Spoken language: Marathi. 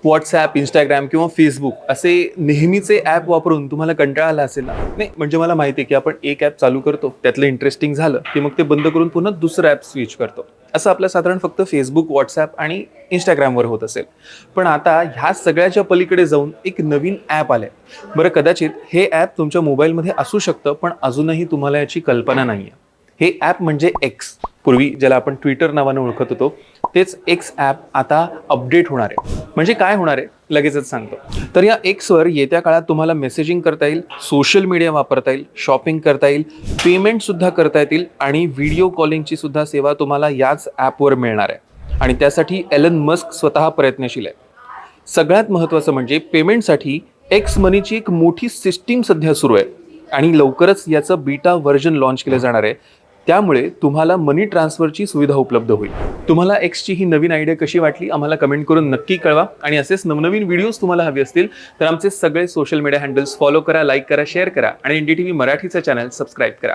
व्हॉट्सॲप, इंस्टाग्राम किंवा फेसबुक असे नेहमीचे ॲप वापरून तुम्हाला कंटाळा आला असेल ना? नाही, म्हणजे मला माहिती आहे की आपण एक ॲप चालू करतो, त्यातलं इंटरेस्टिंग झालं की मग ते बंद करून पुन्हा दुसरं ॲप स्विच करतो. असं आपलं साधारण फक्त फेसबुक, व्हॉट्सॲप आणि इंस्टाग्रामवर होत असेल. पण आता ह्या सगळ्याच्या पलीकडे जाऊन एक नवीन ॲप आलंय. बरं, कदाचित हे ॲप तुमच्या मोबाईलमध्ये असू शकतं, पण अजूनही तुम्हाला याची कल्पना नाही आहे. हे ॲप म्हणजे एक्स. पूर्वी ज्याला आपण ट्विटर नावाने ओळखत होतो, तेच एक्स ॲप आता अपडेट होणार आहे. म्हणजे काय होणार आहे लगेचच सांगतो. तर या एक्सवर येत्या काळात तुम्हाला मेसेजिंग करता येईल, सोशल मीडिया वापरता येईल, शॉपिंग करता येईल, पेमेंटसुद्धा करता येतील आणि व्हिडिओ कॉलिंगची सुद्धा सेवा तुम्हाला याच ॲपवर मिळणार आहे. आणि त्यासाठी एलन मस्क स्वतः प्रयत्नशील आहे. सगळ्यात महत्त्वाचं म्हणजे पेमेंटसाठी एक्स मनीची एक मोठी सिस्टीम सध्या सुरू आहे आणि लवकरच याचं बीटा व्हर्जन लॉन्च केलं जाणार आहे. त्यामुळे तुम्हाला मनी ट्रान्सफरची सुविधा उपलब्ध होईल. तुम्हाला एक्सची ही नवीन आयडिया कशी वाटली आम्हाला कमेंट करून नक्की कळवा. आणि असेच नवनवीन व्हिडिओज तुम्हाला हवे असतील तर आमचे सगळे सोशल मीडिया हँडल्स फॉलो करा, लाईक करा, शेअर करा आणि NDTV मराठीचं चॅनल सबस्क्राईब करा.